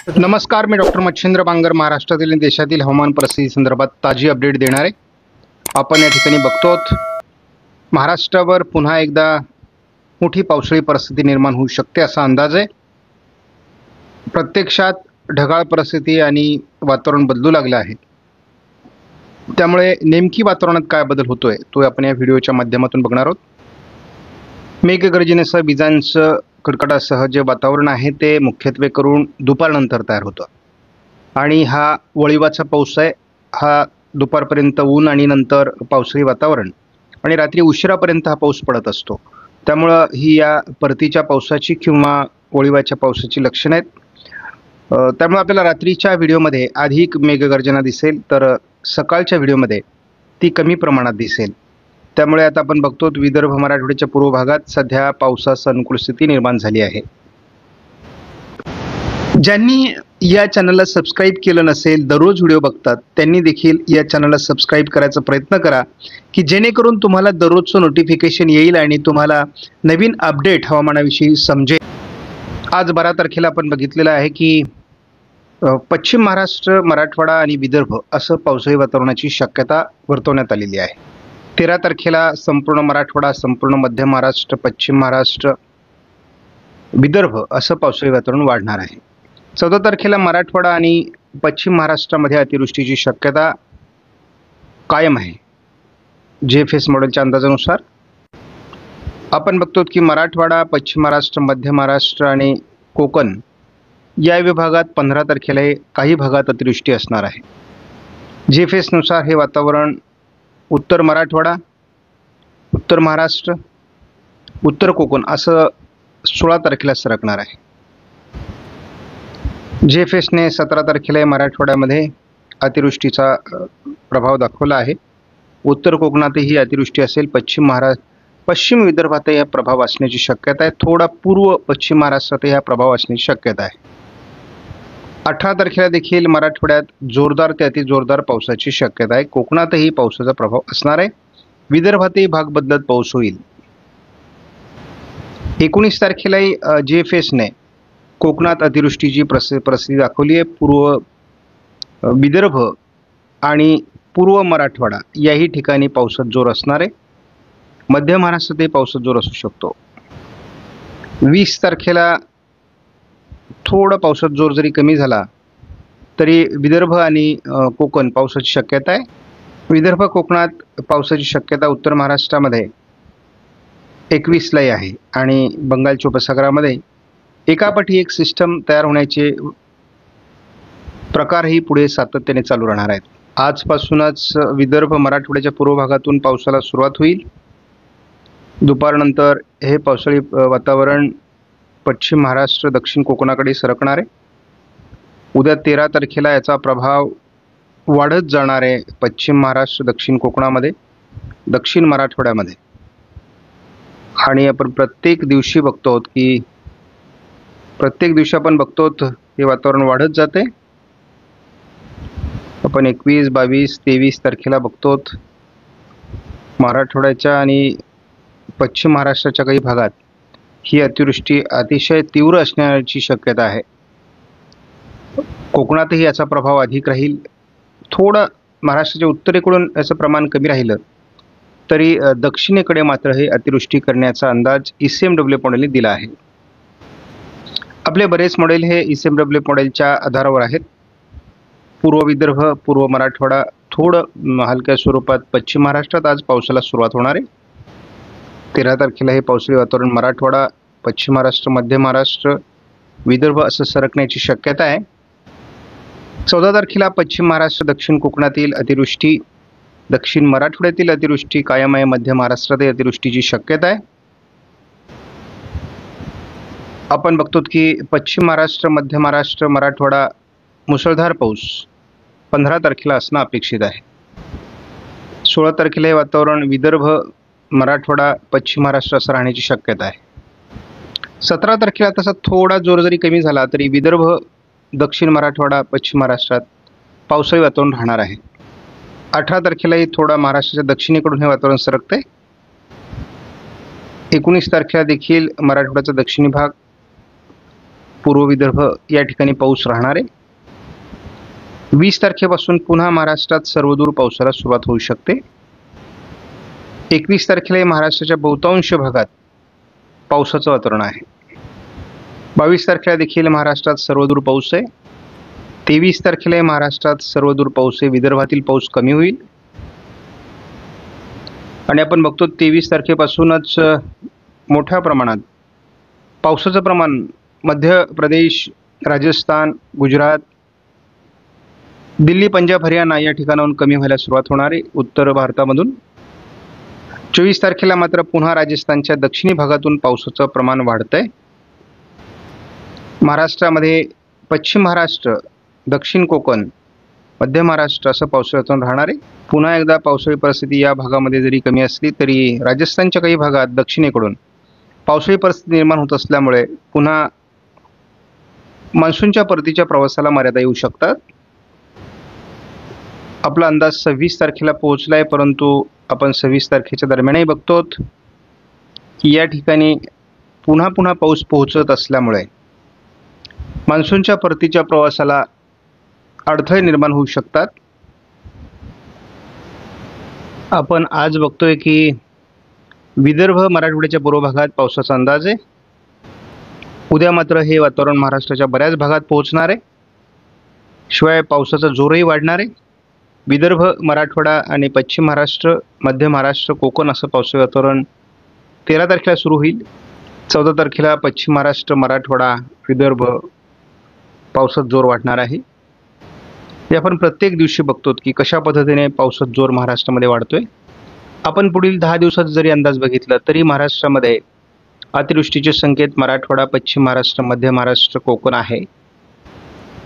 नमस्कार, मी डॉक्टर मच्छिंद्र बांगर महाराष्ट्रातील आणि देशातील हवामान परिस्थिती संदर्भात ताजी अपडेट देणार आहे. आपण या ठिकाणी बघतोत महाराष्ट्रावर पुन्हा एकदा मोठी पावसाळी परिस्थिती निर्माण होऊ शकते असा अंदाज आहे. प्रत्यक्षात ढगाळ परिस्थिती आणि वातावरण बदलू लागलं आहे. त्यामुळे नेमकी वातावरणात काय बदल होतोय तो आपण या व्हिडिओच्या माध्यमातून बघणार आहोत. मेघगर्जनेसह विजांचं कडकडासह जे वातावरण आहे ते मुख्यत्वे करून दुपारनंतर तयार होतं आणि हा वळीवाचा पाऊस आहे. हा दुपारपर्यंत ऊन आणि नंतर पावसाळी वातावरण आणि रात्री उशिरापर्यंत हा पाऊस पडत असतो. त्यामुळं ही या परतीच्या पावसाची किंवा वळीवाच्या पावसाची लक्षणं आहेत. त्यामुळे आपल्याला रात्रीच्या व्हिडिओमध्ये अधिक मेघगर्जना दिसेल तर सकाळच्या व्हिडिओमध्ये ती कमी प्रमाणात दिसेल. त्यामुळे आता आपण बघतो विदर्भ मराठवाड्याच्या पूर्व भागात सध्या पावसाची अनुकूल स्थिती निर्माण झाली आहे. ज्यांनी या चॅनलला सबस्क्राईब केलं नसेल, दररोज व्हिडिओ बघतात, त्यांनी देखील या चॅनलला सबस्क्राईब करायचा प्रयत्न करा की जेणेकरून तुम्हाला दररोजचं नोटिफिकेशन येईल आणि तुम्हाला नवीन अपडेट हवामानाविषयी समजेल. आज 12 तारखेला आपण बघितलेलं आहे की पश्चिम महाराष्ट्र, मराठवाडा आणि विदर्भ असं पावसाळी वातावरणाची शक्यता वर्तवण्यात आलेली आहे. 13 तारखेला संपूर्ण मराठवाडा, संपूर्ण मध्य महाराष्ट्र, पश्चिम महाराष्ट्र, विदर्भ असं पावसाळी वातावरण वाढणार आहे. 14 तारखेला मराठवाडा आणि पश्चिम महाराष्ट्रामध्ये अतिवृष्टीची शक्यता कायम आहे. GFS मॉडेलच्या अंदाजानुसार आपण बघतो की मराठवाडा, पश्चिम महाराष्ट्र, मध्य महाराष्ट्र आणि कोकण या विभागात 15 तारखेला काही भागात अतिवृष्टी असणार आहे. GFS नुसार हे वातावरण उत्तर मराठवाडा, उत्तर महाराष्ट्र, उत्तर कोकण असं 16 तारखेला सरकणार आहे. GFSने 17 तारखेला मराठवाड्यामध्ये अतिवृष्टीचा प्रभाव दाखवला आहे. उत्तर कोकणातही अतिवृष्टी असेल. पश्चिम विदर्भातही हा प्रभाव असण्याची शक्यता आहे. थोडा पूर्व पश्चिम महाराष्ट्रातही हा प्रभाव असण्याची शक्यता आहे. 18 तारखेला देखील मराठवाड्यात जोरदार ते अतिजोरदार पावसाची शक्यता आहे. कोकणातही पावसाचा प्रभाव असणार आहे. विदर्भातही भाग बदलत पाऊस होईल. 19 तारखेलाही GFSने कोकणात अतिवृष्टीची परिस्थिती दाखवली आहे. पूर्व विदर्भ आणि पूर्व मराठवाडा याही ठिकाणी पावसात जोर असणार आहे. मध्य महाराष्ट्रातही पावसात जोर असू शकतो. 20 तारखेला थोडा पावसात जोर जरी कमी झाला तरी विदर्भ आणि कोकण पावसाची शक्यता आहे. विदर्भ कोकणात पावसाची शक्यता उत्तर महाराष्ट्रामध्ये 21ला आहे आणि बंगालच्या उपसागरामध्ये एकापाठी एक सिस्टम तयार होण्याचे प्रकारही पुढे सातत्याने चालू राहणार आहेत. आजपासूनच विदर्भ मराठवाड्याच्या पूर्व भागातून पावसाला सुरुवात होईल. दुपारनंतर हे पावसाळी वातावरण पश्चिम महाराष्ट्र, दक्षिण कोकणाकडे सरकणार आहे. उद्या 13 तारखेला याचा प्रभाव वाढत जाणार आहे पश्चिम महाराष्ट्र, दक्षिण कोकणामध्ये, दक्षिण मराठवाड्यामध्ये. आणि आपण प्रत्येक दिवशी बघतो की हे वातावरण वाढत जाते. आपण 21, 22, 23 तारखेला बघतो मराठवाड्याच्या आणि पश्चिम महाराष्ट्राच्या काही भागात ही अतिवृष्टी अतिशय तीव्र असण्याची शक्यता आहे. कोकणातही याचा प्रभाव अधिक राहील. थोडं महाराष्ट्राच्या उत्तरेकडून याचं प्रमाण कमी राहिलं तरी दक्षिणेकडे मात्र हे अतिवृष्टी करण्याचा अंदाज ECMW मॉडेलने दिला आहे. आपले बरेच मॉडेल हे ECMW मॉडेलच्या आधारावर आहेत. पूर्व विदर्भ, पूर्व मराठवाडा, थोडं हलक्या स्वरूपात पश्चिम महाराष्ट्रात आज पावसाला सुरुवात होणार आहे. 13 तारखेला हे पावसाळी वातावरण मराठवाडा, पश्चिम महाराष्ट्र, मध्य महाराष्ट्र, विदर्भ असं सरकण्याची शक्यता आहे. 14 तारखेला पश्चिम महाराष्ट्र, दक्षिण कोकणातील अतिवृष्टी, दक्षिण मराठवाड्यातील अतिवृष्टी कायम आहे. मध्य महाराष्ट्रातही अतिवृष्टीची शक्यता आहे. आपण बघतो की पश्चिम महाराष्ट्र, मध्य महाराष्ट्र, मराठवाडा मुसळधार पाऊस 15 तारखेला असणं अपेक्षित आहे. 16 तारखेला हे वातावरण विदर्भ, मराठवाडा, पश्चिम महाराष्ट्र असं राहण्याची शक्यता आहे. 17 तारखेला तसा थोडा जोर जरी कमी झाला तरी विदर्भ, दक्षिण मराठवाडा, पश्चिम महाराष्ट्रात पावसाळी वातावरण राहणार आहे. 18 तारखेलाही थोडा महाराष्ट्राच्या दक्षिणेकडून हे वातावरण सरकते. 19 तारखेला देखील मराठवाड्याचा दक्षिणी भाग पूर्व विदर्भ या ठिकाणी पाऊस राहणार आहे. 20 तारखेपासून पुन्हा महाराष्ट्रात सर्वदूर पावसाला सुरुवात होऊ शकते. 21 तारखेला महाराष्ट्राच्या बहुतांश भागात पावसाचं वातावरण आहे. 22 तारखेला देखील महाराष्ट्रात सर्वदूर पाऊस आहे. 23 तारखेला महाराष्ट्रात सर्वदूर पाऊस आहे. विदर्भातील पाऊस कमी होईल आणि आपण बघतो 23 तारखेपासूनच मोठ्या प्रमाणात पावसाचं प्रमाण मध्य प्रदेश, राजस्थान, गुजरात, दिल्ली, पंजाब, हरियाणा या ठिकाणाहून कमी व्हायला सुरुवात होणार आहे उत्तर भारतामधून. 24 तारखेला मात्र पुन्हा राजस्थानच्या दक्षिणी भागातून पावसाचं प्रमाण वाढतंय. महाराष्ट्रामध्ये पश्चिम महाराष्ट्र, दक्षिण कोकण, मध्य महाराष्ट्र असं पावसाळी वातावरण राहणार आहे. पुन्हा एकदा पावसाळी परिस्थिती या भागामध्ये जरी कमी असली तरी राजस्थानच्या काही भागात दक्षिणेकडून पावसाळी परिस्थिती निर्माण होत असल्यामुळे पुन्हा मान्सूनच्या परतीच्या प्रवासाला मर्यादा येऊ शकतात. आपला अंदाज 26 तारखेला पोहोचलाय, परंतु आपण 26 तारखेच्या दरम्यानही बघतो की या ठिकाणी पुन्हा पाऊस पोहोचत असल्यामुळे मान्सूनच्या परतीच्या प्रवासाला अडथळे निर्माण होऊ शकतात. आपण आज बघतोय की विदर्भ, मराठवाड्याच्या पूर्व भागात पावसाचा अंदाज आहे. उद्या मात्र हे वातावरण महाराष्ट्राच्या बऱ्याच भागात पोहोचणार आहे. शिवाय पावसाचा जोरही वाढणार आहे. विदर्भ, मराठवाडा आणि पश्चिम महाराष्ट्र, मध्य महाराष्ट्र, कोकण असं पावसाळी वातावरण 13 तारखेला सुरू होईल. 14 तारखेला पश्चिम महाराष्ट्र, मराठवाडा, विदर्भ पावसात जोर वाढणार आहे. हे आपण प्रत्येक दिवशी बघतो की कशा पद्धतीने पावसात जोर महाराष्ट्रामध्ये वाढतोय. आपण पुढील 10 दिवसात जरी अंदाज बघितला तरी महाराष्ट्रामध्ये अतिवृष्टीचे संकेत मराठवाडा, पश्चिम महाराष्ट्र, मध्य महाराष्ट्र, कोकण आहे.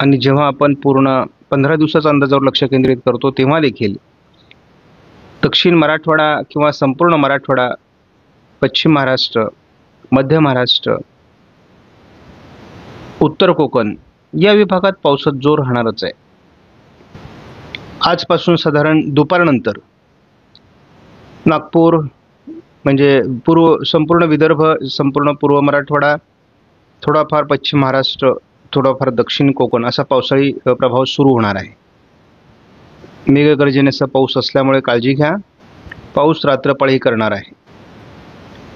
आणि जेव्हा आपण पूर्ण 15 दिवसाचा अंदाजावर लक्ष केंद्रित करतो तेव्हा देखील दक्षिण मराठवाडा किंवा संपूर्ण मराठवाडा, पश्चिम महाराष्ट्र, मध्य महाराष्ट्र, उत्तर कोकण या विभागात पावसात जोर राहणारच आहे. आजपासून साधारण दुपारनंतर नागपूर म्हणजे संपूर्ण विदर्भ, संपूर्ण पूर्व मराठवाडा, थोडाफार पश्चिम महाराष्ट्र, थोडाफार दक्षिण कोकण असा पावसाळी प्रभाव सुरू होणार आहे. मेघगर्जनेचा पाऊस असल्यामुळे काळजी घ्या. पाऊस रात्रपाळी करणार आहे.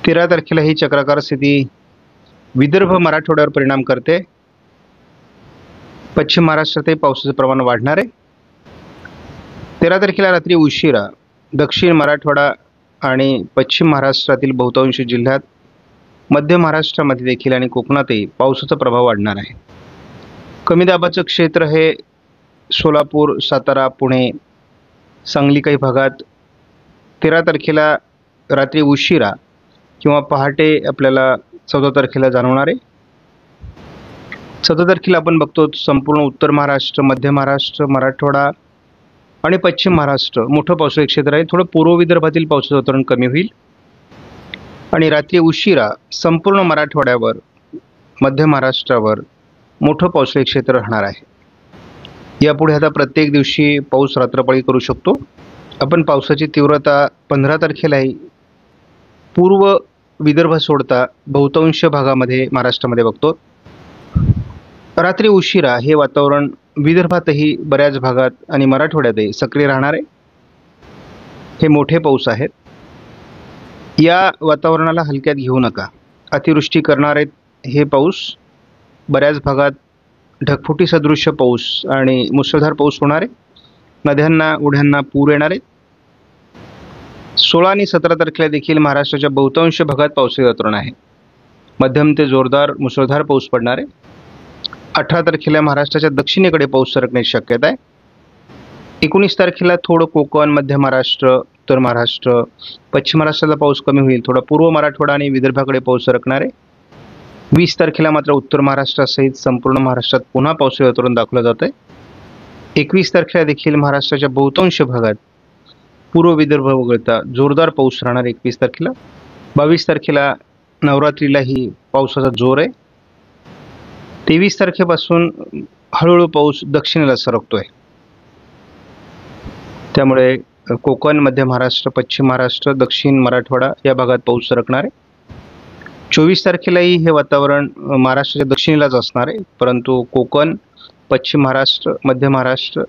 13 तारखेला ही चक्राकार स्थिती विदर्भ, मराठवाड्यावर परिणाम करते. पश्चिम महाराष्ट्रातही पावसाचं प्रमाण वाढणार आहे. 13 तारखेला रात्री उशिरा दक्षिण मराठवाडा आणि पश्चिम महाराष्ट्रातील बहुतांश जिल्ह्यात, मध्य महाराष्ट्रामध्ये देखील आणि कोकणातही पावसाचा प्रभाव वाढणार आहे. कमी दाबाचं क्षेत्र हे सोलापूर, सातारा, पुणे, सांगली काही भागात 13 तारखेला रात्री उशिरा किंवा पहाटे आपल्याला 14 तारखेला जाणवणार आहे. 14 तारखेला आपण बघतो संपूर्ण उत्तर महाराष्ट्र, मध्य महाराष्ट्र, मराठवाडा आणि पश्चिम महाराष्ट्र मोठं पावसाळी क्षेत्र आहे. थोडं पूर्व विदर्भातील पावसाचं वातावरण कमी होईल आणि रात्री उशिरा संपूर्ण मराठवाड्यावर, मध्य महाराष्ट्रावर मोठं पावसाळी क्षेत्र राहणार आहे. यापुढे आता प्रत्येक दिवशी पाऊस रात्रपाळी करू शकतो. आपण पावसाची तीव्रता 15 तारखेलाही पूर्व विदर्भ सोडता बहुतांश भागामध्ये महाराष्ट्रामध्ये बघतो. रात्री उशिरा हे वातावरण विदर्भातही बऱ्याच भागात आणि मराठवाड्यातही सक्रिय राहणार आहे. हे मोठे पाऊस आहेत. या वातावरणाला हलक्यात घेऊ नका. अतिवृष्टी करणारे हे पाऊस बऱ्याच भागात ढगफुटी सदृश्य पाऊस आणि मुसळधार पाऊस होणार आहे. नद्यांना, ओढ्यांना पूर येणार आहेत. 16 आणि 17 तारखेला देखील महाराष्ट्राच्या बहुतांश भागात पावसाळी वातावरण आहे. मध्यम ते जोरदार मुसळधार पाऊस पडणार आहे. 18 तारखेला महाराष्ट्राच्या दक्षिणेकडे पाऊस सरकण्याची शक्यता आहे. 19 तारखेला थोडं कोकण, मध्य महाराष्ट्र, उत्तर महाराष्ट्र, पश्चिम महाराष्ट्राला पाऊस कमी होईल. थोडा पूर्व मराठवाडा आणि विदर्भाकडे पाऊस सरकणार आहे. 20 तारखेला मात्र उत्तर महाराष्ट्रासहित संपूर्ण महाराष्ट्रात पुन्हा पावसाळी वातावरण दाखवलं जात आहे. 21 तारखेला देखील महाराष्ट्राच्या बहुतांश भागात पूर्व विदर्भ वगळता जोरदार पाऊस राहणार 21 तारखेला. 22 तारखेला नवरात्रीलाही पावसाचा जोर आहे. 23 तारखेपासून हळूहळू पाऊस दक्षिणेला सरकतोय. त्यामुळे कोकण, मध्य महाराष्ट्र, पश्चिम महाराष्ट्र, दक्षिण मराठवाडा या भागात पाऊस सरकणार आहे. 24 तारखेलाही हे वातावरण महाराष्ट्राच्या दक्षिणेलाच असणार आहे, परंतु कोकण, पश्चिम महाराष्ट्र, मध्य महाराष्ट्र,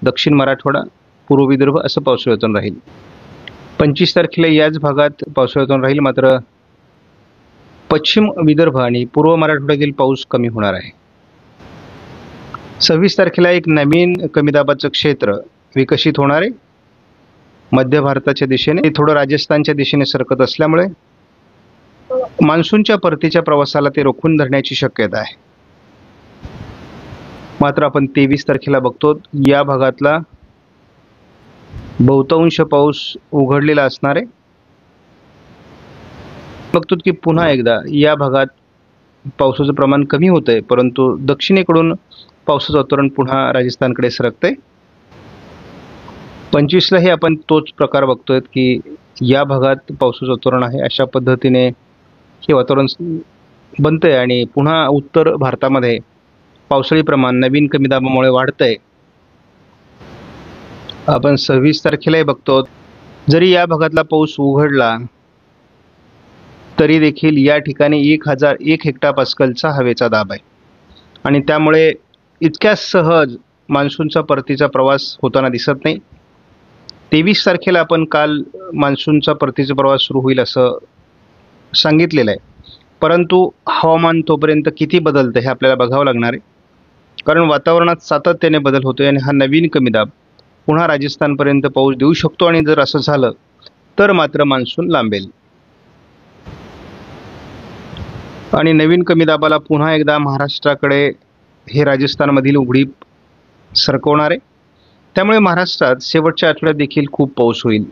दक्षिण मराठवाडा, पूर्व विदर्भ असं पावसाळी वातावरण राहील. 25 तारखेला याच भागात पावसाळी वातावरण राहील, मात्र पश्चिम विदर्भ आणि पूर्व मराठवाड्यातील पाऊस कमी होणार आहे. 26 तारखेला एक नवीन कमी दाबाचं क्षेत्र विकसित होणार आहे मध्य भारताच्या दिशेने. ते थोडं राजस्थानच्या दिशेने सरकत असल्यामुळे मान्सूनच्या परतीच्या प्रवासाला ते रोखून धरण्याची शक्यता आहे. मात्र आपण 23 तारखेला बघतो या भागातला बहुतांश पाऊस उघडलेला असणार आहे. बघतो की पुन्हा एकदा या भागात पावसाचं प्रमाण कमी होतंय, परंतु दक्षिणेकडून पावसाचं वातावरण पुन्हा राजस्थानकडे सरकतंय. 25ला हे आपण तोच प्रकार बघतोय की या भागात पावसाचं वातावरण आहे. अशा पद्धतीने हे वातावरण बनतंय आणि पुन्हा उत्तर भारतामध्ये पावसाळी प्रमाण नवीन कमी दाबामुळे वाढतंय. आपण 26 तारखेलाही बघतो जरी या भागातला पाऊस उघडला तरी देखील या ठिकाणी 1001 हेक्टोपास्कलचा हवेचा दाब आहे आणि त्यामुळे इतक्या सहज मान्सूनचा परतीचा प्रवास होताना दिसत नाही. 23 तारखेला आपण काल मान्सूनचा परतीचा प्रवास सुरू होईल असं सांगितलेलं आहे, परंतु हवामान तोपर्यंत किती बदलतं हे आपल्याला बघावं लागणार आहे, कारण वातावरणात सातत्याने बदल होतोय आणि हा नवीन कमी दाब पुन्हा राजस्थानपर्यंत पाऊस देऊ शकतो आणि जर असं झालं तर मात्र मान्सून लांबेल आणि नवीन कमी दाबाला पुन्हा एकदा महाराष्ट्राकडे हे राजस्थानमधील उघडीप सरकवणार आहे. त्यामुळे महाराष्ट्रात शेवटच्या आठवड्यात देखील खूप पाऊस होईल.